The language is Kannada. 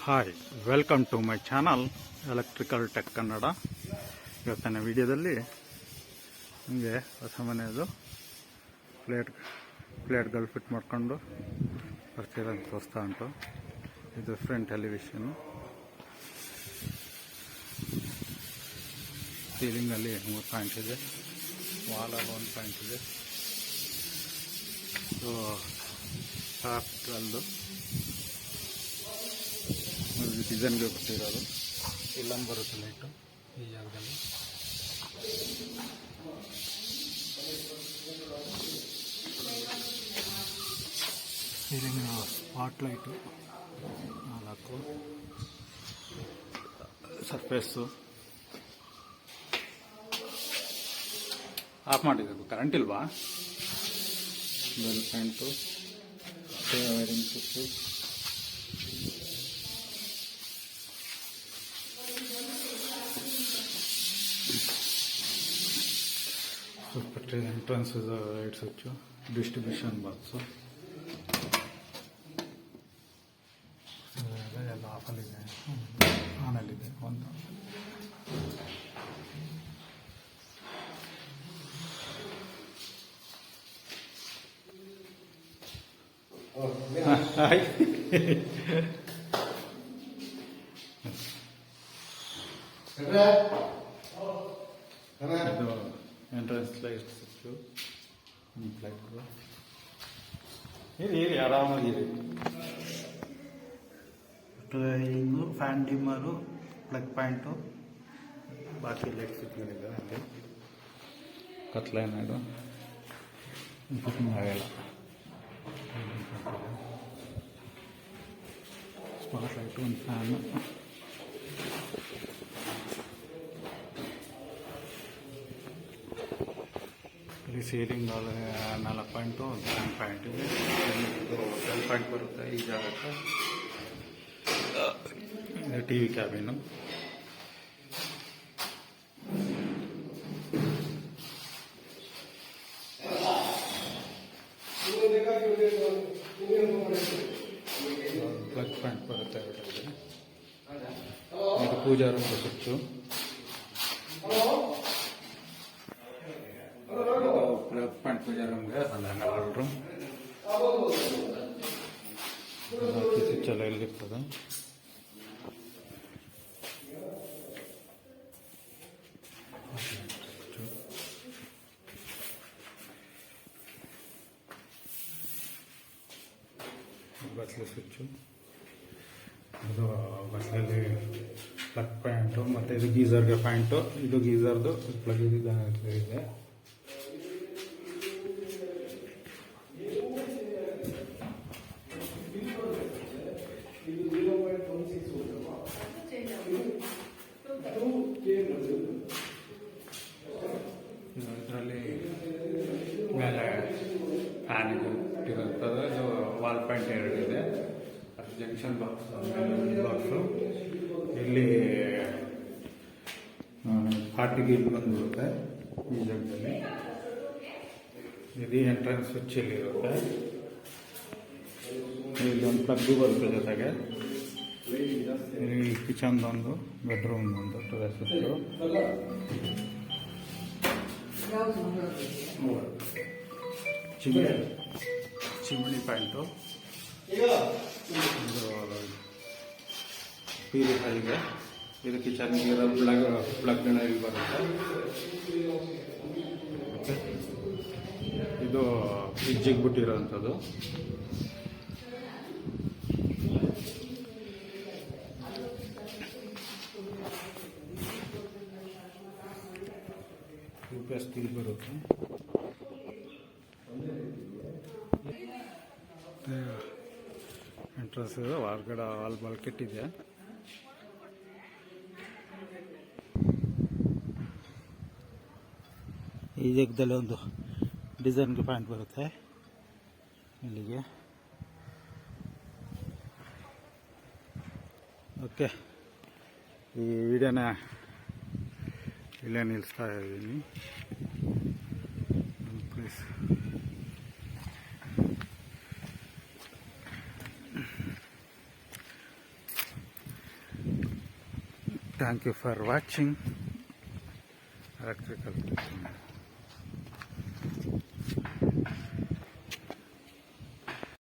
Hi, welcome to my channel electrical tech Kannada. ಇವತ್ತಿನ ವಿಡಿಯೋದಲ್ಲಿ ನಿಮಗೆ ಹೊಸ ಮನೆಯದು ಪ್ಲೇಟ್ಗಳು ಫಿಟ್ ಮಾಡ್ಕೊಂಡು ಬರ್ತಿರೋದು ತೋರಿಸ್ತಾ ಉಂಟು. ಇದು ಫ್ರಂಟ್ ಟೆಲಿವಿಷನ್ನು. ಸೀಲಿಂಗಲ್ಲಿ 3 ಪಾಯಿಂಟ್ ಇದೆ, ವಾಲಲ್ಲಿ 1 ಪಾಯಿಂಟ್ ಇದೆ. ಸೊ ಸಾಫ್ಟ್ವೆಲ್ದು ಡಿಸೈನ್ಗೆ ಕೊಟ್ಟಿರೋದು. ಇಲ್ಲೊಂದು ಬರುತ್ತೆ ಲೈಟು ಈ ಜಾಗದಲ್ಲಿ. Ceiling spot light 4, surface of ಮಾಡಿದ್ದು. ಕರೆಂಟ್ ಇಲ್ವಾ? Bell pant, wiring switch, entrance light switch, distribution box ಎಲ್ಲ ಆಫಲ್ಲಿದೆ, ಆನಲ್ಲಿದೆ. ಒಂದು ಇದು ಎಂಟ್ರೆನ್ಸ್ ಲೈಟ್ ಸ್ವಿಚ್ಚು, ಲೈಟ್ಗಳು. ಇರಿ ಆರಾಮಾಗಿರಿ. ಹಿಂಗು ಫ್ಯಾನ್ ಡಿಮ್ಮರು, ಪ್ಲಗ್ ಪಾಯಿಂಟು, ಬಾಕಿ ಲೈಟ್ ಸ್ವಿಚ್ಗಳಿದೆ. ಅಲ್ಲಿ ಕತ್ಲೇನಾಡು ಫಿಟ್ಟಿಂಗ್ ಆಗಲ್ಲ. ಸ್ಪಾಟ್ ಲೈಟು, ಒಂದು ಫ್ಯಾನು, ಸೀಲಿಂಗ್ 4 ಪಾಯಿಂಟು, ಒಂದು 10 ಪಾಯಿಂಟ್ ಇದೆ. 10 ಪಾಯಿಂಟ್ ಬರುತ್ತೆ ಈ ಜಾಗಕ್ಕೆ. T V cabin, plug point ಬರುತ್ತೆ. ಇದು puja room switch, plug point puja ರೂಮ್ಗೆ. ಅಲ್ಲ ರೂಮ್ ಸ್ವಿಚ್ ಎಲ್ಲ ಎಲ್ಲಿರ್ತದೆ. ಬಸ್ಲು ಸ್ವಿಚ್ಚು, ಇದು ಬಸ್ಲಲ್ಲಿ ಪ್ಲಗ್ ಪಾಯಿಂಟು, ಮತ್ತು ಇದು ಗೀಝರ್ಗೆ ಪಾಯಿಂಟು. ಇದು ಗೀಝರ್ದು ಪ್ಲಗ್ ಇದೆ. ಇದರಲ್ಲಿ ಮೇಲೆ ಫ್ಯಾನ್ ಇಟ್ಟಿರುತ್ತದೆ. ಇದು ವಾಲ್ ಪಾಯಿಂಟ್ 2 ಇದೆ. Junction box. ಇಲ್ಲಿ 40 ಗೇಟ್ ಬಂದ್ಬಿಡುತ್ತೆ ಈ ಜಾಗದಲ್ಲಿ. ಇದು ಎಂಟ್ರೆನ್ಸ್ ಸ್ವಿಚ್ ಇಲ್ಲಿರುತ್ತೆ. ಇಲ್ಲೊಂದು ಪ್ಲಗ್ಗು ಬರುತ್ತೆ ಜೊತೆಗೆ. ಇಲ್ಲಿ ಕಿಚನ್ದೊಂದು, ಬೆಡ್ರೂಮ್ ಒಂದು, ಟೆರೆಸ್ದು, ಚಿಮಣಿ ಪಾಯಿಂಟು, ಇದು ಪ್ಯೂರಿಫೈಗೆ. ಇದು ಕಿಚನ್ಗೆ ಇರೋ ಪ್ಲಗ್ನ ಇಲ್ಲಿ ಬರುತ್ತೆ. ಮತ್ತು ಇದು ಫ್ರಿಜ್ಜಿಗೆ ಬಿಟ್ಟಿರೋವಂಥದ್ದು. ಸ್ಟೀಲ್ ಬರುತ್ತೆ. ಎಂಟ್ರೆನ್ಸ್ ಇದೆ. ಹೊರಗಡೆ ವಾಲ್ ಬಲ್ಕೆಟ್ ಇದೆ. ಈ ಜಾಗದಲ್ಲಿ ಒಂದು ಡಿಸೈನ್ಗೆ ಪಾಯಿಂಟ್ ಬರುತ್ತೆ ಇಲ್ಲಿಗೆ. ಓಕೆ, ಈ ವಿಡಿಯೋನ ಇಲ್ಲೇ ನಿಲ್ಲಿಸ್ತಾ ಇದ್ದೀನಿ. Please thank you for watching electrical